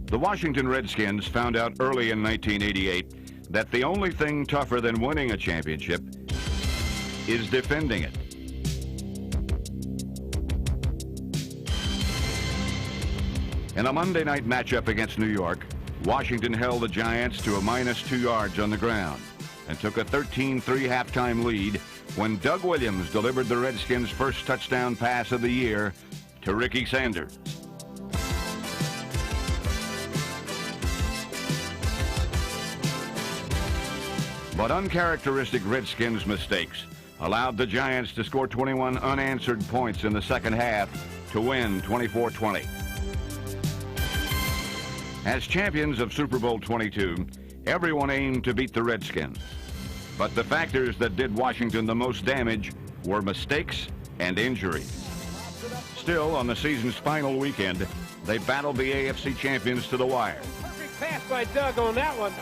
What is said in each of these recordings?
The Washington Redskins found out early in 1988 that the only thing tougher than winning a championship is defending it. In a Monday night matchup against New York, Washington held the Giants to a -2 yards on the ground and took a 13-3 halftime lead when Doug Williams delivered the Redskins' first touchdown pass of the year to Ricky Sanders. But uncharacteristic Redskins mistakes allowed the Giants to score 21 unanswered points in the second half to win 24-20. As champions of Super Bowl 22, everyone aimed to beat the Redskins. But the factors that did Washington the most damage were mistakes and injuries. Still, on the season's final weekend, they battled the AFC champions to the wire. Perfect pass by Doug on that one.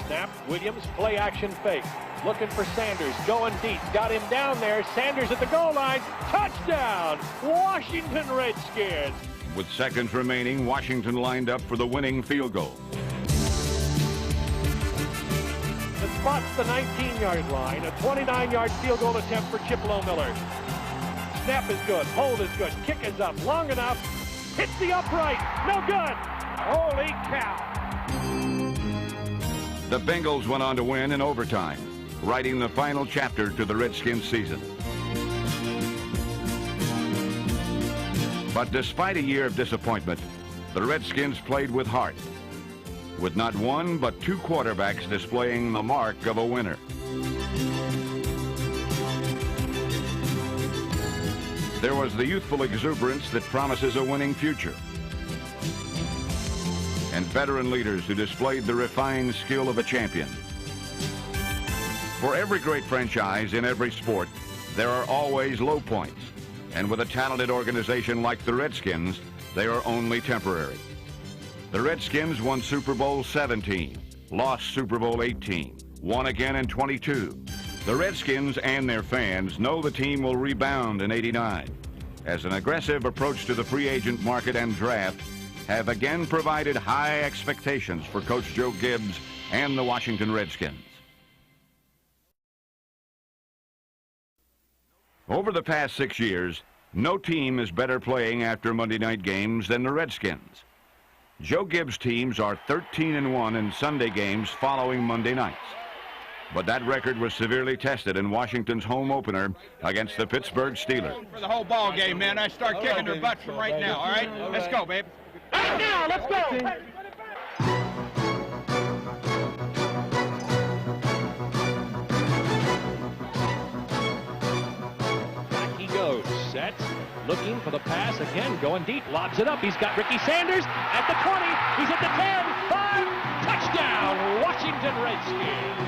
Snap, Williams, play action fake. Looking for Sanders, going deep. Got him down there. Sanders at the goal line. Touchdown! Washington Redskins. With seconds remaining, Washington lined up for the winning field goal. It spots the 19-yard line. A 29-yard field goal attempt for Chip Lohmiller. Snap is good. Hold is good. Kick is up. Long enough. Hits the upright. No good. Holy cow. The Bengals went on to win in overtime, writing the final chapter to the Redskins season. But despite a year of disappointment, the Redskins played with heart, with not one but two quarterbacks displaying the mark of a winner. There was the youthful exuberance that promises a winning future, and veteran leaders who displayed the refined skill of a champion. For every great franchise in every sport, there are always low points. And with a talented organization like the Redskins, they are only temporary. The Redskins won Super Bowl 17, lost Super Bowl 18, won again in 22. The Redskins and their fans know the team will rebound in 89, as an aggressive approach to the free agent market and draft have again provided high expectations for Coach Joe Gibbs and the Washington Redskins. Over the past 6 years, no team is better playing after Monday night games than the Redskins. Joe Gibbs' teams are 13-1 in Sunday games following Monday nights. But that record was severely tested in Washington's home opener against the Pittsburgh Steelers. For the whole ball game, man, I start kicking their butts from right now, all right? Let's go, babe. Right now, let's go. Back he goes, sets, looking for the pass again, going deep, lobs it up. He's got Ricky Sanders at the 20. He's at the 10, 5, touchdown, Washington Redskins.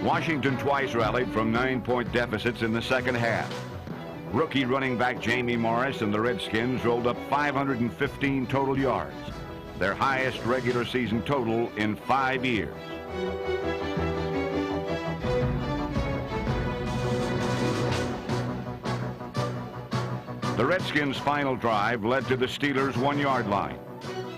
Washington twice rallied from 9-point deficits in the second half. Rookie running back Jamie Morris and the Redskins rolled up 515 total yards, their highest regular season total in 5 years. The Redskins' final drive led to the Steelers' 1-yard line,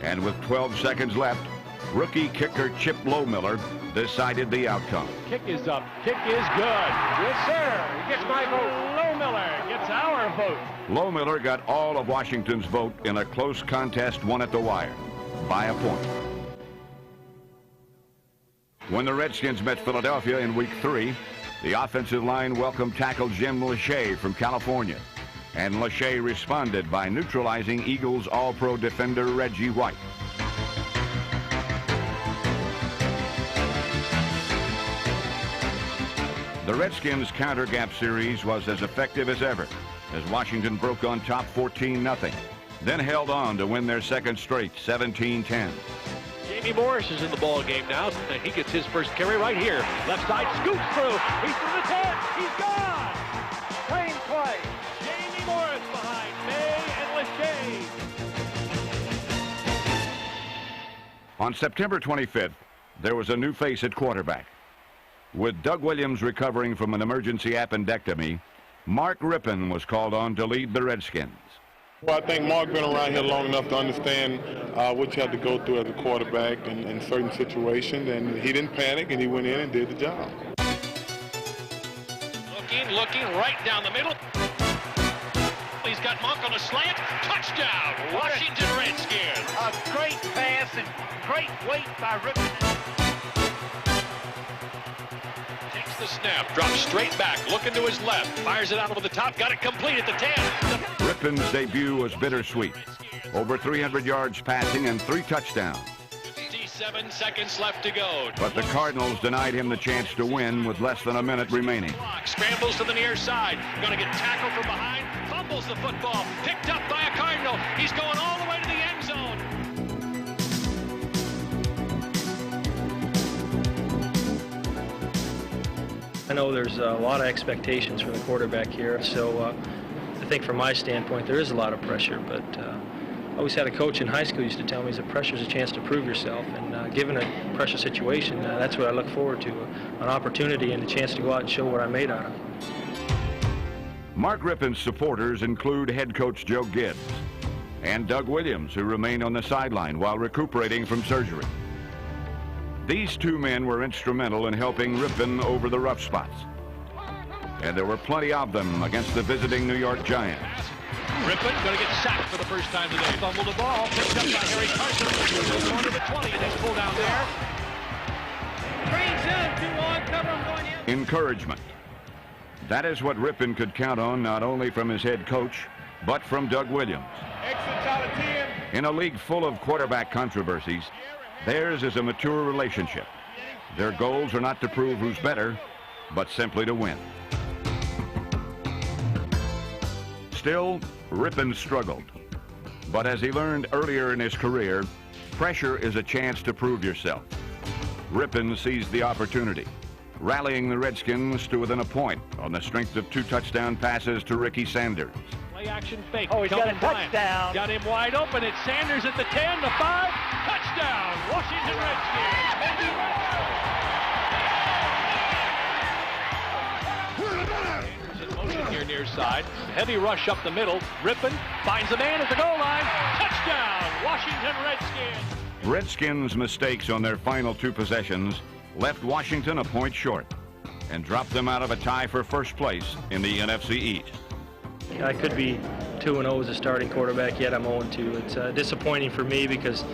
and with 12 seconds left, rookie kicker Chip Lohmiller decided the outcome. Kick is up. Kick is good. Yes, sir. He gets my vote. Lohmiller gets our vote. Lohmiller got all of Washington's vote in a close contest won at the wire by a point. When the Redskins met Philadelphia in Week 3, the offensive line welcomed tackle Jim Lachey from California, and Lachey responded by neutralizing Eagles All-Pro defender Reggie White. The Redskins' counter-gap series was as effective as ever, as Washington broke on top 14-0, then held on to win their second straight 17-10. Jamie Morris is in the ball game now, and he gets his first carry right here. Left side, scoops through. He's to the 10. He's gone. Plain play. Jamie Morris behind May and Lachey. On September 25th, there was a new face at quarterback. With Doug Williams recovering from an emergency appendectomy Mark Rippon was called on to lead the Redskins. Well, I think Mark been around here long enough to understand what you have to go through as a quarterback in certain situations, and he didn't panic, and he went in and did the job. Looking right down the middle. He's got Monk on a slant. Touchdown, Washington Redskins. A great pass and great weight by Rippon. Takes the snap, drops straight back, looking to his left, fires it out over the top, got it complete at the 10. Rippon's debut was bittersweet. Over 300 yards passing and 3 touchdowns. 57 seconds left to go. But the Cardinals denied him the chance to win with less than a minute remaining. Scrambles to the near side, going to get tackled from behind, fumbles the football, picked up by a Cardinal. He's going all the way to the end zone. I know there's a lot of expectations for the quarterback here, so I think from my standpoint there is a lot of pressure, but I always had a coach in high school who used to tell me that pressure is a chance to prove yourself, and given a pressure situation, that's what I look forward to, an opportunity and a chance to go out and show what I'm made out of. Mark Rippon's supporters include head coach Joe Gibbs and Doug Williams, who remained on the sideline while recuperating from surgery. These two men were instrumental in helping Rippon over the rough spots, and there were plenty of them against the visiting New York Giants. Rippon going to get sacked for the first time today. Fumbled the ball, picked up by Harry Carson. Going to the 20, and then pulled down there. Green zone, 2 on, cover him going in. Encouragement. That is what Rippon could count on, not only from his head coach, but from Doug Williams. Exits out of 10. In a league full of quarterback controversies, theirs is a mature relationship. Their goals are not to prove who's better, but simply to win. Still, Rippon struggled. But as he learned earlier in his career, pressure is a chance to prove yourself. Rippon seized the opportunity, rallying the Redskins to within a point on the strength of 2 touchdown passes to Ricky Sanders. Play action fake. Oh, he's got a touchdown. Got him wide open. It's Sanders at the 10, the 5. Touchdown, Washington Redskins. Sanders in motion here near side. Heavy rush up the middle. Rippon finds a man at the goal line. Touchdown, Washington Redskins. Redskins' mistakes on their final 2 possessions left Washington a point short and dropped them out of a tie for first place in the NFC East. I could be 2-0 as a starting quarterback, yet I'm 0-2. It's disappointing for me because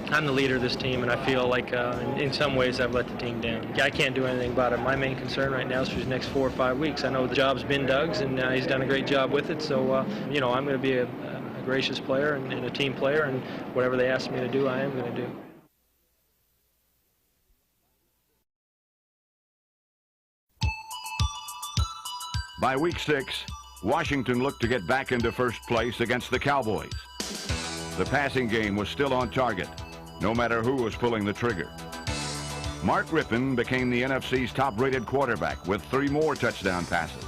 I'm the leader of this team, and I feel like in some ways I've let the team down. I can't do anything about it. My main concern right now is for the next 4 or 5 weeks. I know the job's been Doug's, and he's done a great job with it, so you know, I'm going to be a gracious player and a team player, and whatever they ask me to do, I am going to do. By week 6, Washington looked to get back into first place against the Cowboys. The passing game was still on target, no matter who was pulling the trigger. Mark Rippon became the NFC's top-rated quarterback with 3 more touchdown passes.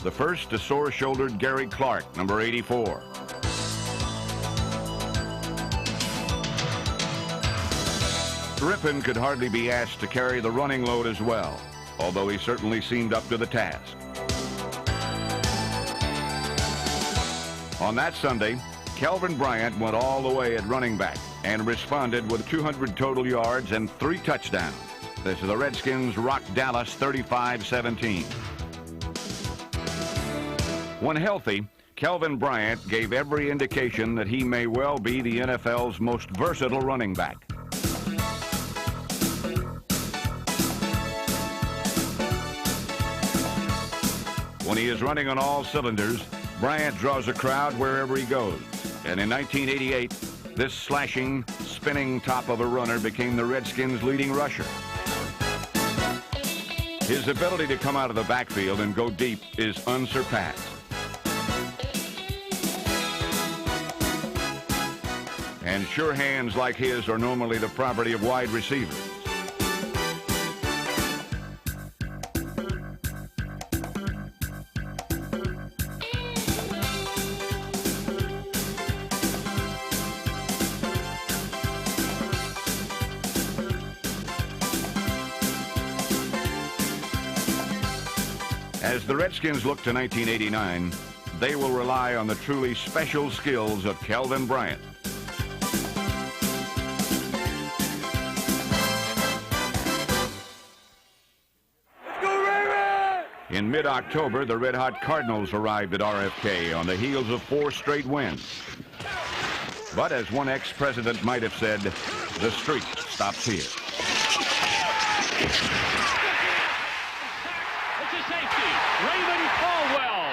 The first to sore-shouldered Gary Clark, number 84. Rippon could hardly be asked to carry the running load as well, although he certainly seemed up to the task. On that Sunday, Kelvin Bryant went all the way at running back and responded with 200 total yards and 3 touchdowns. As the Redskins rocked Dallas 35-17. When healthy, Kelvin Bryant gave every indication that he may well be the NFL's most versatile running back. When he is running on all cylinders, Bryant draws a crowd wherever he goes. And in 1988, this slashing, spinning top of a runner became the Redskins' leading rusher. His ability to come out of the backfield and go deep is unsurpassed. And sure hands like his are normally the property of wide receivers. As the Redskins look to 1989, they will rely on the truly special skills of Kelvin Bryant. In mid-October, the red-hot Cardinals arrived at RFK on the heels of 4 straight wins. But as one ex-president might have said, the streak stops here. It's a safety. Raven Caldwell.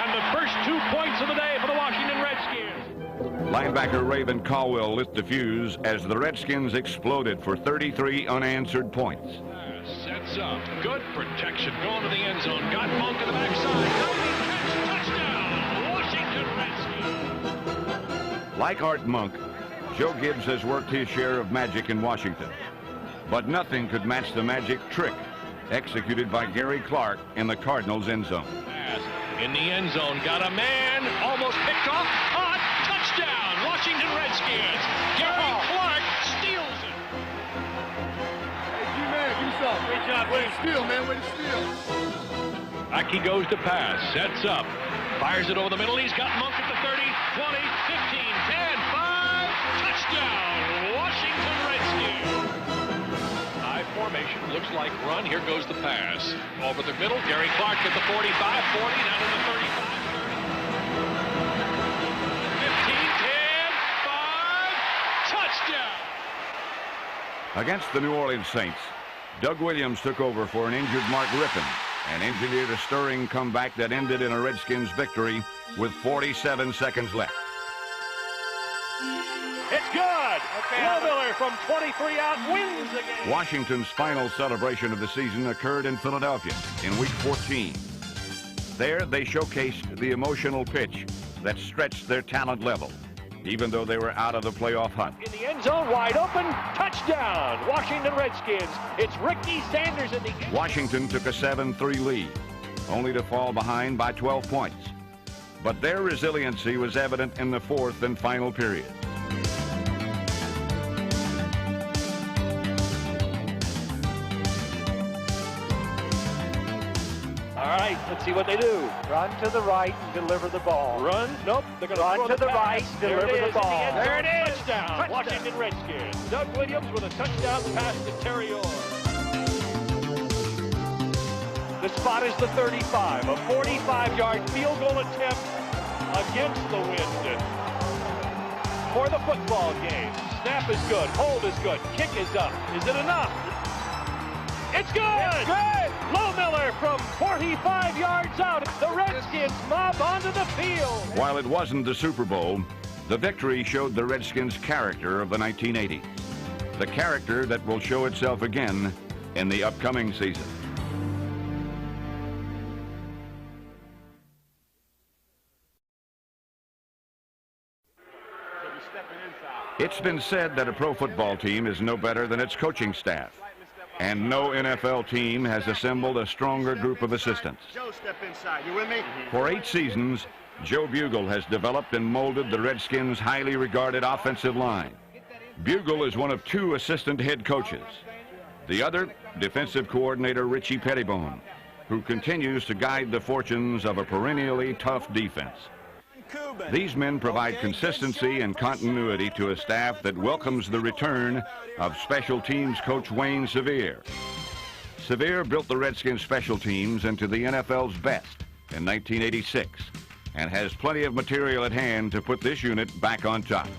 And the first 2 points of the day for the Washington Redskins. Linebacker Raven Caldwell lit the fuse as the Redskins exploded for 33 unanswered points. Sets up. Good protection. Going to the end zone. Got Monk in the backside. Touchdown. Washington Redskins. Like Art Monk, Joe Gibbs has worked his share of magic in Washington. But nothing could match the magic trick executed by Gary Clark in the Cardinals' end zone. In the end zone. Got a man. Almost picked off. Caught. Touchdown. Washington Redskins. Gary Clark steals it. Great job, Way to steal, man. Way to steal. Back he goes to pass. Sets up. Fires it over the middle. He's got Monk at the 30, 20, 15, 10, 5. Touchdown. Washington Redskins. High formation. Looks like run. Here goes the pass. Over the middle. Gary Clark at the 45, 40. Down to the 35, 30. 15, 10, 5. Touchdown. Against the New Orleans Saints, Doug Williams took over for an injured Mark Rippon and engineered a stirring comeback that ended in a Redskins victory with 47 seconds left. It's good. Miller from 23 out wins again. Washington's final celebration of the season occurred in Philadelphia in Week 14. There, they showcased the emotional pitch that stretched their talent level, even though they were out of the playoff hunt. In the end zone, wide open, touchdown, Washington Redskins. It's Ricky Sanders in the end. Washington took a 7-3 lead, only to fall behind by 12 points. But their resiliency was evident in the 4th and final period. All right, let's see what they do. Run to the right and deliver the ball. Run, nope, they're going to Run to the right, deliver the ball. There it is. Touchdown, Washington Redskins. Doug Williams with a touchdown pass to Terry Orr. The spot is the 35, a 45-yard field goal attempt against the wind for the football game. Snap is good, hold is good, kick is up. Is it enough? It's good! It's good! Low Miller from 45 yards out. The Redskins mob onto the field. While it wasn't the Super Bowl, the victory showed the Redskins' character of the 1980s. The character that will show itself again in the upcoming season. It's been said that a pro football team is no better than its coaching staff. And no NFL team has assembled a stronger group of assistants. Joe, step inside. You with me? For 8 seasons, Joe Bugle has developed and molded the Redskins' highly regarded offensive line. Bugle is one of 2 assistant head coaches. The other, defensive coordinator Richie Pettibone, who continues to guide the fortunes of a perennially tough defense. These men provide consistency and continuity to a staff that welcomes the return of special teams coach Wayne Sevier. Sevier built the Redskins special teams into the NFL's best in 1986 and has plenty of material at hand to put this unit back on top.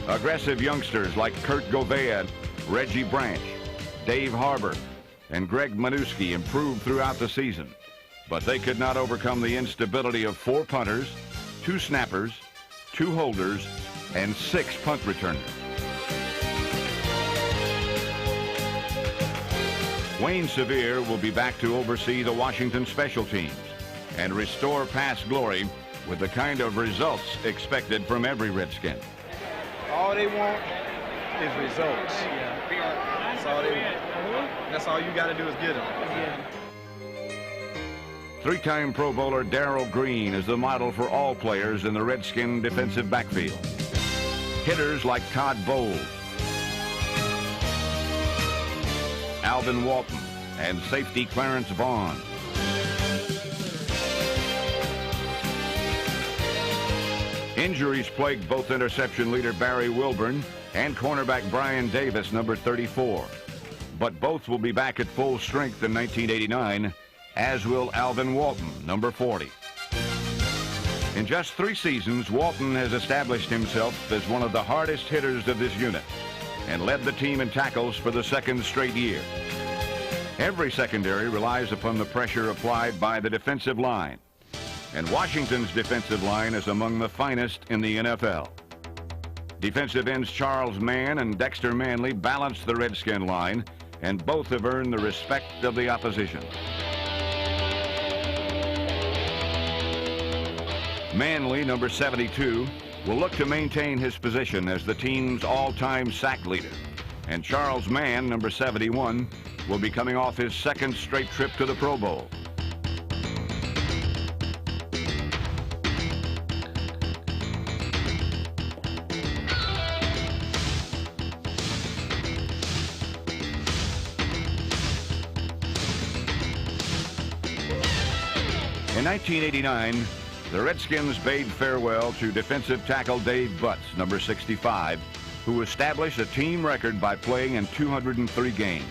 Aggressive youngsters like Kurt Govea, Reggie Branch, Dave Harbour, and Greg Manuski improved throughout the season, but they could not overcome the instability of 4 punters, 2 snappers, 2 holders, and 6 punt returners. Wayne Sevier will be back to oversee the Washington special teams and restore past glory with the kind of results expected from every Redskin. All they want is results. That's all they want. That's all you got to do is get them. Three-time Pro Bowler Darrell Green is the model for all players in the Redskin defensive backfield. Hitters like Todd Bowles, Alvin Walton, and safety Clarence Vaughn. Injuries plagued both interception leader Barry Wilburn and cornerback Brian Davis, number 34. But both will be back at full strength in 1989, as will Alvin Walton, number 40. In just 3 seasons, Walton has established himself as one of the hardest hitters of this unit and led the team in tackles for the 2nd straight year. Every secondary relies upon the pressure applied by the defensive line, and Washington's defensive line is among the finest in the NFL. Defensive ends Charles Mann and Dexter Manley balance the Redskin line, and both have earned the respect of the opposition. Manley, number 72, will look to maintain his position as the team's all-time sack leader, and Charles Mann, number 71, will be coming off his 2nd straight trip to the Pro Bowl. In 1989, the Redskins bade farewell to defensive tackle Dave Butts, number 65, who established a team record by playing in 203 games.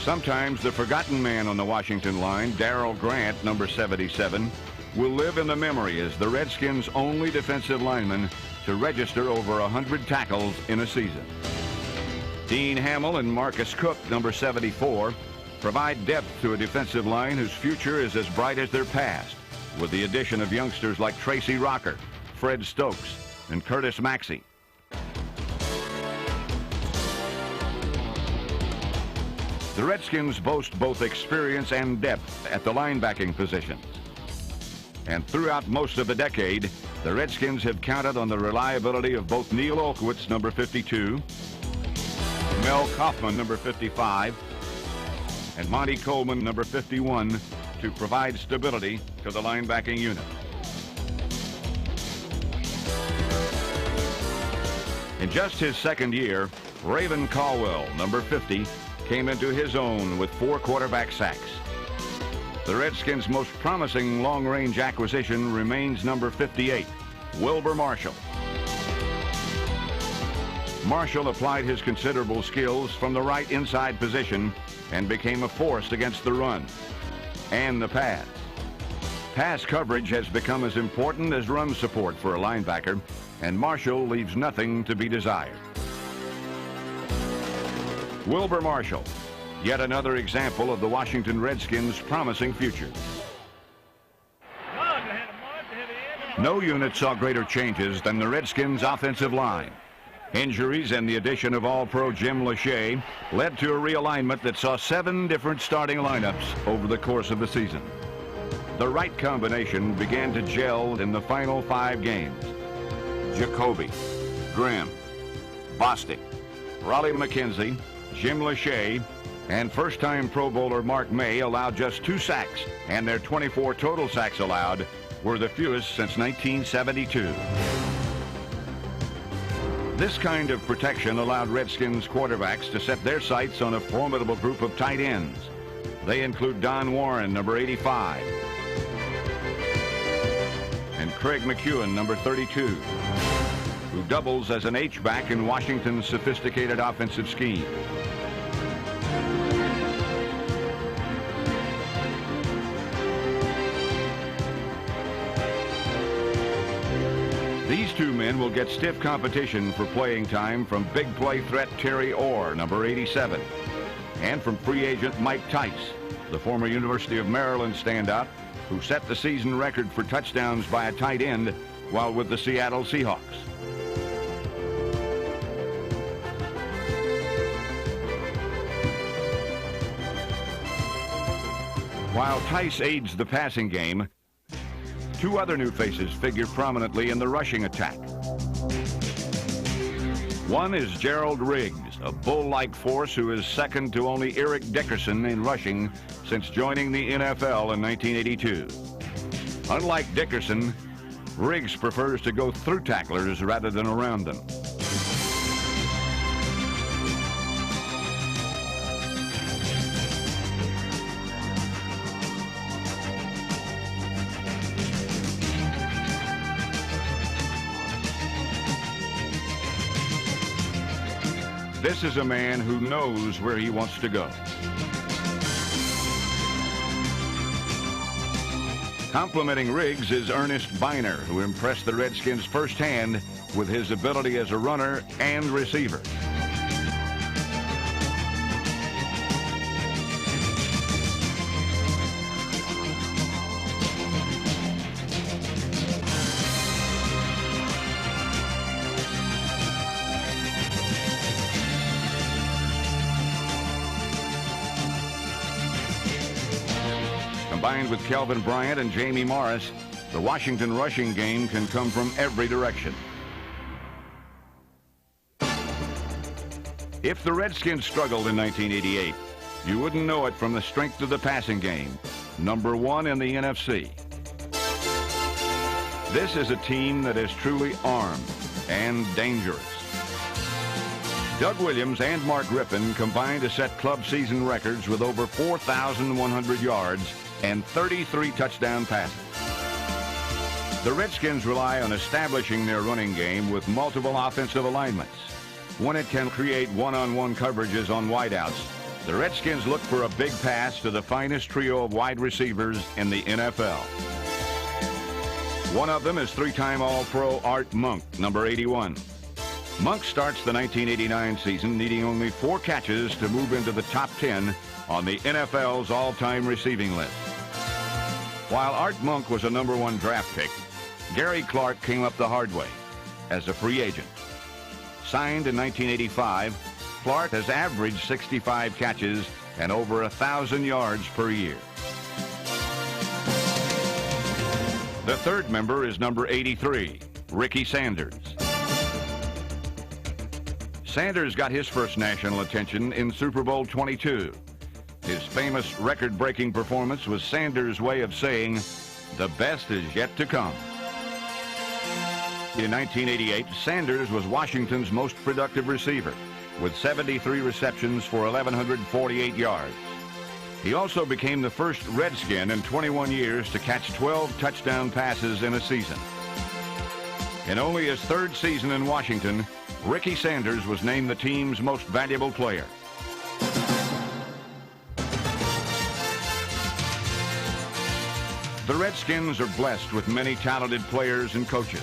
Sometimes the forgotten man on the Washington line, Darrell Grant, number 77, will live in the memory as the Redskins' only defensive lineman to register over 100 tackles in a season. Dean Hamill and Marcus Cook, number 74, provide depth to a defensive line whose future is as bright as their past, with the addition of youngsters like Tracy Rocker, Fred Stokes, and Curtis Maxey. The Redskins boast both experience and depth at the linebacking positions. And throughout most of the decade, the Redskins have counted on the reliability of both Neil Olkewicz, number 52, Mel Kaufman, number 55, and Monty Coleman, number 51, to provide stability to the linebacking unit. In just his 2nd year, Raven Caldwell, number 50, came into his own with 4 quarterback sacks. The Redskins' most promising long-range acquisition remains number 58, Wilbur Marshall. Marshall applied his considerable skills from the right inside position and became a force against the run and the pass. Pass coverage has become as important as run support for a linebacker, and Marshall leaves nothing to be desired. Wilbur Marshall, yet another example of the Washington Redskins' promising future. No unit saw greater changes than the Redskins' offensive line. Injuries and the addition of All-Pro Jim Lachey led to a realignment that saw 7 different starting lineups over the course of the season. The right combination began to gel in the final 5 games. Jacoby, Grimm, Bostic, Raleigh McKenzie, Jim Lachey, and first-time Pro Bowler Mark May allowed just 2 sacks, and their 24 total sacks allowed were the fewest since 1972. This kind of protection allowed Redskins quarterbacks to set their sights on a formidable group of tight ends. They include Don Warren, number 85, and Craig McEwen, number 32, who doubles as an H-back in Washington's sophisticated offensive scheme. These 2 men will get stiff competition for playing time from big play threat Terry Orr, number 87, and from free agent Mike Tice, the former University of Maryland standout who set the season record for touchdowns by a tight end while with the Seattle Seahawks. While Tice aids the passing game, 2 other new faces figure prominently in the rushing attack. One is Gerald Riggs, a bull-like force who is second to only Eric Dickerson in rushing since joining the NFL in 1982. Unlike Dickerson, Riggs prefers to go through tacklers rather than around them. This is a man who knows where he wants to go. Complementing Riggs is Ernest Biner, who impressed the Redskins firsthand with his ability as a runner and receiver. Combined with Kelvin Bryant and Jamie Morris, the Washington rushing game can come from every direction. If the Redskins struggled in 1988, you wouldn't know it from the strength of the passing game, #1 in the NFC. This is a team that is truly armed and dangerous. Doug Williams and Mark Rippon combined to set club season records with over 4,100 yards and 33 touchdown passes. The Redskins rely on establishing their running game with multiple offensive alignments. When it can create one-on-one coverages on wideouts, the Redskins look for a big pass to the finest trio of wide receivers in the NFL. One of them is three-time All-Pro Art Monk, number 81. Monk starts the 1989 season needing only 4 catches to move into the top 10 on the NFL's all-time receiving list. While Art Monk was a #1 draft pick, Gary Clark came up the hard way as a free agent. Signed in 1985, Clark has averaged 65 catches and over 1,000 yards per year. The third member is number 83, Ricky Sanders. Sanders got his first national attention in Super Bowl 22. His famous record-breaking performance was Sanders' way of saying, "The best is yet to come." In 1988, Sanders was Washington's most productive receiver, with 73 receptions for 1,148 yards. He also became the first Redskin in 21 years to catch 12 touchdown passes in a season. In only his 3rd season in Washington, Ricky Sanders was named the team's most valuable player. The Redskins are blessed with many talented players and coaches.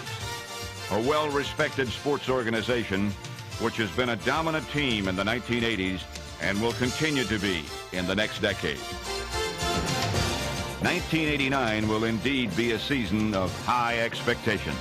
A well-respected sports organization which has been a dominant team in the 1980s and will continue to be in the next decade. 1989 will indeed be a season of high expectations.